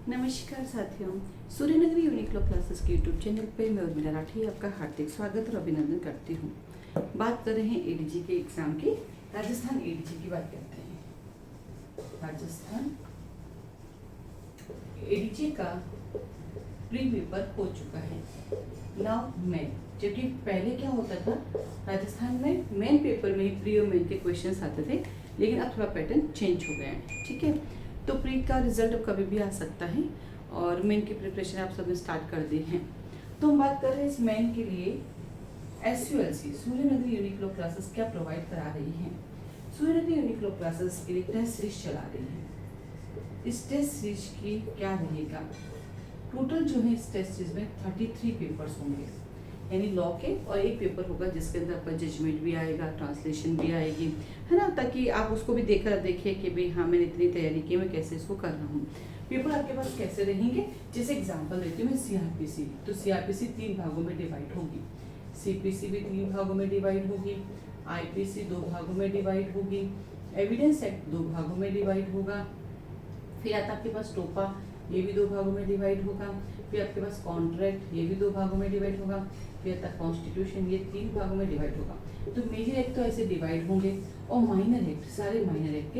नमस्कार साथियों, Suryanagari Uniqlo classes के यूट्यूब चैनल पे मैं उर्मिला राठी आपका हार्दिक स्वागत और अभिनंदन करती हूँ। बात कर रहे हैं एडीजी के एग्जाम की। राजस्थान एडीजी की बात करते हैं। राजस्थान एडीजी का प्री पेपर हो चुका है नाउ मेन, जबकि पहले क्या होता था, राजस्थान में मेन पेपर में ही प्री और मेन के क्वेश्चंस आते थे, लेकिन अब थोड़ा पैटर्न चेंज हो गया है। ठीक है, तो प्री का रिजल्ट अब कभी भी आ सकता है और मेन की प्रिपरेशन आप सबने स्टार्ट कर दी है। तो हम बात कर रहे हैं इस मेन के लिए SULC सूर्यनगरी यूनिक्लो क्लासेस क्या प्रोवाइड करा रही है। सूर्यनगरी यूनिक्लो क्लासेस के लिए टेस्ट सीरीज चला रही है। इस टेस्ट सीरीज की क्या रहेगा, टोटल जो है इस टेस्ट सीरीज में 33 पेपर्स होंगे, यानी लॉ के, और एक पेपर होगा जिसके अंदर आपका जजमेंट भी आएगा, ट्रांसलेशन भी आएगी, है ना, ताकि आप उसको भी देखिए कि भाई हाँ मैंने इतनी तैयारी की, मैं कैसे इसको कर रहा हूँ। पेपर आपके पास कैसे रहेंगे, जैसे एग्जांपल देती हूँ मैं CRPC, तो CRPC 3 भागों में डिवाइड होगी, CPC भी 3 भागों में डिवाइड होगी, IPC 2 भागों में डिवाइड होगी, एविडेंस एक्ट 2 भागों में डिवाइड होगा, फिर आता आपके पास टोपा, ये भी 2 भागों में डिवाइड होगा, फिर आपके पास कॉन्ट्रैक्ट, ये भी 2 भागों में डिवाइड होगा, फिर आता कॉन्स्टिट्यूशन, ये 3 भागों में डिवाइड होगा। तो मेजर एक्ट तो ऐसे डिवाइड होंगे, और माइनर एक्ट, सारे माइनर एक्ट के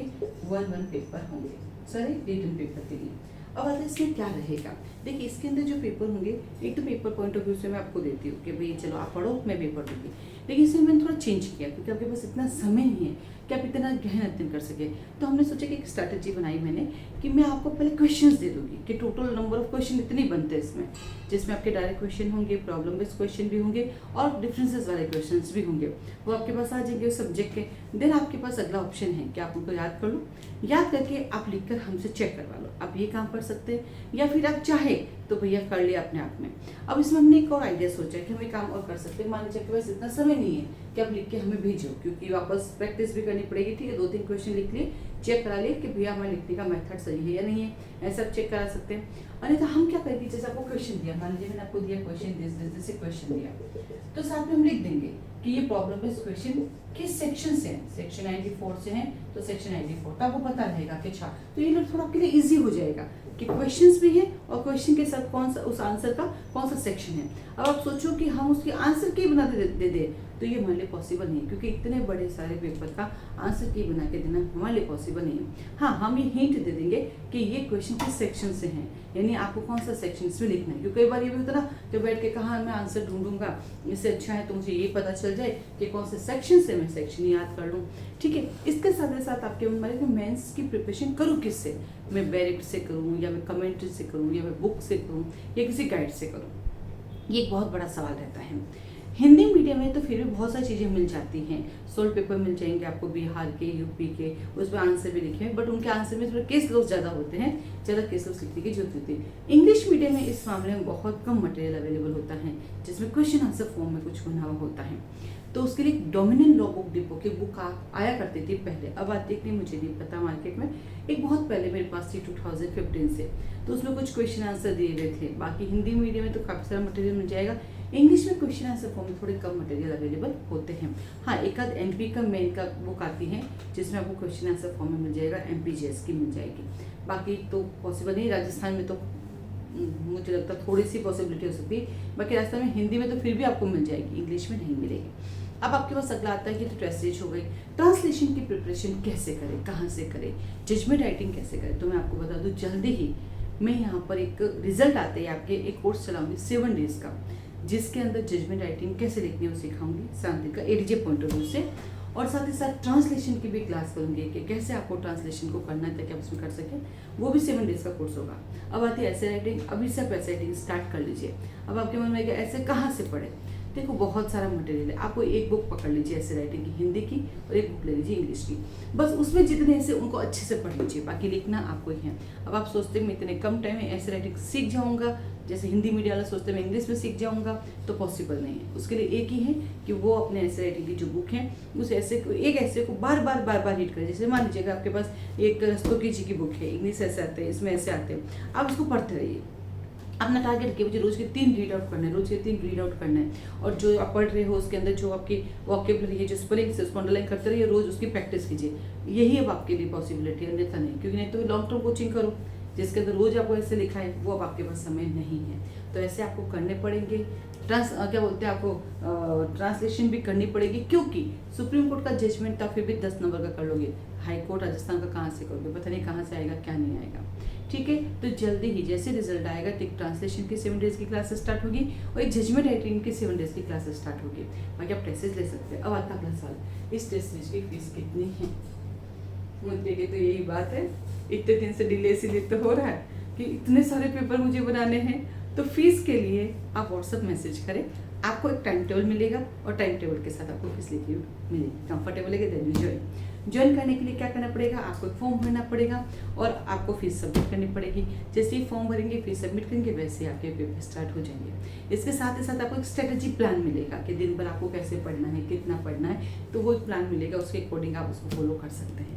1 पेपर होंगे, सारे रिटन पेपर के लिए। अब आता है इसमें क्या रहेगा। देखिए इसके अंदर जो पेपर होंगे, एक तो पेपर पॉइंट ऑफ व्यू से मैं आपको देती हूँ कि भाई चलो आप पढ़ो, मैं पेपर दूंगी, लेकिन इसमें मैंने थोड़ा चेंज किया क्योंकि आपके पास इतना समय नहीं है कि आप इतना गहन अध्ययन कर सके। तो हमने सोचा कि एक स्ट्रैटेजी बनाई मैंने कि मैं आपको पहले क्वेश्चंस दे दूंगी कि टोटल नंबर ऑफ क्वेश्चन इतने बनते हैं इसमें, जिसमें आपके डायरेक्ट क्वेश्चन होंगे, प्रॉब्लम बेस्ड क्वेश्चन भी होंगे और डिफरेंसेस वाले क्वेश्चंस भी होंगे, वो आपके पास आ जाएंगे उस सब्जेक्ट के। देन आपके पास अगला ऑप्शन है कि आप उनको याद कर लो, याद करके आप लिखकर हमसे चेक करवा लो, आप ये काम कर सकते हैं, या फिर आप चाहे तो भैया कर लिया अपने आप में। अब इसमें हमने एक और आइडिया सोचा कि हम एक काम और कर सकते हैं, मान लीजिए आपके पास इतना समय नहीं है कि आप लिख के हमें भेजो, क्योंकि वापस प्रैक्टिस भी करनी पड़ेगी। ठीक है, 2-3 क्वेश्चन लिख लिए, चेक करा लिए कि भैया हमारे लिखने का मेथड सही है या नहीं है, ऐसा आप चेक करा सकते हैं। अन्यथा हम क्या करेंगे, जैसे आपको क्वेश्चन दिया, मान लीजिए मैंने आपको दिया क्वेश्चन जैसे क्वेश्चन दिया, तो साथ में हम लिख देंगे कि ये प्रॉब्लम बेस्ड क्वेश्चन किस सेक्शन से है, सेक्शन 94 से है, तो सेक्शन 94, तो आपको पता रहेगा कि अच्छा, तो ये थोड़ा आपके लिए इजी हो जाएगा कि क्वेश्चंस भी है और क्वेश्चन के साथ कौन सा उस आंसर का कौन सा सेक्शन है। अब आप सोचो कि हम उसके आंसर की बना दे दे, तो ये हमारे लिए पॉसिबल नहीं है, क्योंकि इतने बड़े सारे पेपर का आंसर की बना के देना हमारे लिए पॉसिबल नहीं है। हाँ, हम ये हिंट दे देंगे कि ये क्वेश्चन किस सेक्शन से है, यानी आपको कौन सा सेक्शन इसमें लिखना है, क्योंकि कई बार ये भी होता है ना कि बैठ के कहाँ मैं आंसर ढूंढूंगा, इससे अच्छा है तो मुझे ये पता चल जाए कि कौन से सेक्शन से मैं सेक्शन याद कर लूँ। ठीक है, इसके साथ साथ आपके मन में मेंस की प्रिपरेशन करूँ किससे, मैं डायरेक्ट से करूँ या मैं कमेंट्री से करूँ या मैं बुक से करूँ या किसी गाइड से करूँ, ये एक बहुत बड़ा सवाल रहता है। हिंदी मीडियम में तो फिर भी बहुत सारी चीज़ें मिल जाती हैं, सोल्व पेपर मिल जाएंगे आपको बिहार के, यूपी के, उसमें आंसर भी लिखे हैं, बट उनके आंसर में थोड़े केस लॉस ज़्यादा होते हैं, ज़्यादा केस लॉस लिखने की जरूरत होती है। इंग्लिश मीडियम में इस मामले में बहुत कम मटेरियल अवेलेबल होता है, जिसमें क्वेश्चन आंसर फॉर्म में कुछ बना हुआ होता है। तो उसके लिए डोमिनेंट लॉ बुक डिपो की बुक आया करती थी पहले, अब आती है कि नहीं मुझे नहीं पता, मार्केट में एक बहुत पहले मेरे पास थी 2015 से, तो उसमें कुछ क्वेश्चन आंसर दिए गए थे। बाकी हिंदी मीडियम में तो काफ़ी सारा मटेरियल मिल जाएगा, इंग्लिश में क्वेश्चन आंसर फॉर्म में थोड़े कम मटेरियल अवेलेबल होते हैं। हाँ, एक आध MP का मेन का बुक आती है जिसमें आपको क्वेश्चन आंसर फॉर्म में मिल जाएगा, MPGS की मिल जाएगी, बाकी तो पॉसिबल नहीं। राजस्थान में तो मुझे लगता है थोड़ी सी पॉसिबिलिटी हो सकती है, बाकी राजस्थान में हिंदी में तो फिर भी आपको मिल जाएगी, इंग्लिश में नहीं मिलेगी। अब आपके पास अगला आता है कि तो टेस्ट सीरीज हो गई, ट्रांसलेशन की प्रिपरेशन कैसे करें, कहाँ से करें, जजमेंट राइटिंग कैसे करें। तो मैं आपको बता दूँ जल्दी ही मैं यहाँ पर एक रिजल्ट आते हैं आपके, एक कोर्स चलाऊंगी 7 डेज का, जिसके अंदर जजमेंट राइटिंग कैसे लिखनी है वो सिखाऊंगी शांति का एडीजे पॉइंट ऑफ व्यू से, और साथ ही साथ ट्रांसलेशन की भी क्लास करूंगी कि कैसे आपको ट्रांसलेशन को करना है ताकि आप उसमें कर सकें, वो भी 7 डेज का कोर्स होगा। अब आती है ऐसे राइटिंग, अभी से आप ऐसे राइटिंग स्टार्ट कर लीजिए। अब आपके मन में आएगा ऐसे कहाँ से पढ़े, देखो बहुत सारा मटेरियल है, आपको एक बुक पकड़ लीजिए ऐसे राइटिंग की हिंदी की, और एक बुक ले लीजिए इंग्लिश की, बस उसमें जितने ऐसे उनको अच्छे से पढ़ लीजिए, बाकी लिखना आपको ही है। अब आप सोचते हैं मैं इतने कम टाइम में ऐसे राइटिंग सीख जाऊंगा, जैसे हिंदी मीडियम वाला सोचते हैं मैं इंग्लिश में सीख जाऊंगा, तो पॉसिबल नहीं है। उसके लिए एक ही है कि वो अपने ऐसे राइटिंग की जो बुक है उस ऐसे को एक ऐसे को बार बार रीड करें। जैसे मान लीजिएगा आपके पास एक रस्तोगी जी की बुक है, इंग्लिश ऐसे आते हैं, इसमें ऐसे आते हैं, आप उसको पढ़ते रहिए। अपना टारगेट रखिए मुझे रोज के 3 रीड आउट करना है, रोज के 3 रीड आउट करना है, और जो आप पढ़ रहे हो उसके अंदर जो आपकी वॉकेबुलरी है, जो स्पेलिंग से उसको अंडरलाइन करते रहिए, रोज उसकी प्रैक्टिस कीजिए। यही अब आपके लिए पॉसिबिलिटी है, अन्यथा नहीं, क्योंकि नहीं तो लॉन्ग टर्म कोचिंग करो, जिसके अंदर रोज आपको ऐसे लिखा है वो अब आपके पास समय नहीं है। तो ऐसे आपको करने पड़ेंगे। क्या बोलते हैं, आपको ट्रांसलेशन भी करनी पड़ेगी, क्योंकि सुप्रीम कोर्ट का जजमेंट था फिर भी 10 नंबर का कर लोगे, हाई कोर्ट राजस्थान का कहाँ से करोगे, पता नहीं कहाँ से आएगा क्या नहीं आएगा। ठीक है, तो जल्दी ही जैसे रिजल्ट आएगा तो एक ट्रांसलेशन की 7 डेज की क्लासेस स्टार्ट होगी और एक जजमेंट राइटिंग की 7 डेज की क्लासेस स्टार्ट होगी। बाकी आप टेस्ट ले सकते हैं। अब आता अगला सवाल, इस टेस्ट सीरीज की फीस कितनी है? मुद्दे की तो यही बात है, इतने दिन से डिले इसीलिए तो हो रहा है कि इतने सारे पेपर मुझे बनाने हैं। तो फीस के लिए आप व्हाट्सअप मैसेज करें, आपको एक टाइम टेबल मिलेगा और टाइम टेबल के साथ आपको फीस लिखी मिलेगी। कंफर्टेबल है देन ज्वाइन करने के लिए क्या करना पड़ेगा, आपको एक फॉर्म भरना पड़ेगा और आपको फीस सबमिट करनी पड़ेगी। जैसे ही फॉर्म भरेंगे, फीस सबमिट करेंगे, वैसे ही आपके पेपर स्टार्ट हो जाएंगे। इसके साथ ही साथ आपको एक स्ट्रेटेजी प्लान मिलेगा कि दिन भर आपको कैसे पढ़ना है, कितना पढ़ना है, तो वो प्लान मिलेगा, उसके अकॉर्डिंग आप उसको फॉलो कर सकते हैं।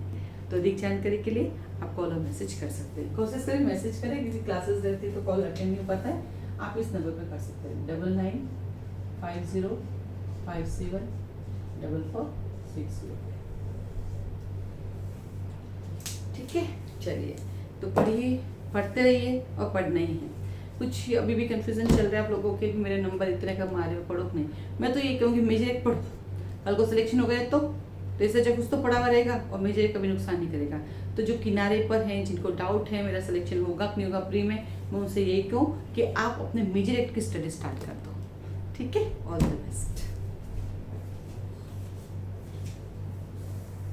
तो अधिक जानकारी के लिए आप कॉल और मैसेज कर सकते हैं। कोशिश करें मैसेज करें, क्योंकि क्लासेस रहती है तो कॉल अटेंड नहीं हो पाता है। आप इस नंबर पर कर सकते हैं 9950574460। ठीक है, चलिए तो पढ़िए, पढ़ते रहिए और पढ़ना ही है। कुछ अभी भी कंफ्यूजन चल रहा है आप लोगों के कि मेरे नंबर इतने कम आ रहे हो, पढ़ो नहीं। मैं तो ये कहूँगी मेजर एक पढ़ो, कल को सिलेक्शन हो गया तो इससे जब कुछ तो पढ़ा हुआ रहेगा और मेजर एक कभी नुकसान नहीं करेगा। तो जो किनारे पर हैं, जिनको डाउट है मेरा सिलेक्शन होगा कि नहीं होगा प्री में, मैं उनसे यही कहूँ कि आप अपने मेजर एक्ट की स्टडी स्टार्ट कर दो। ठीक है, ऑल द बेस्ट।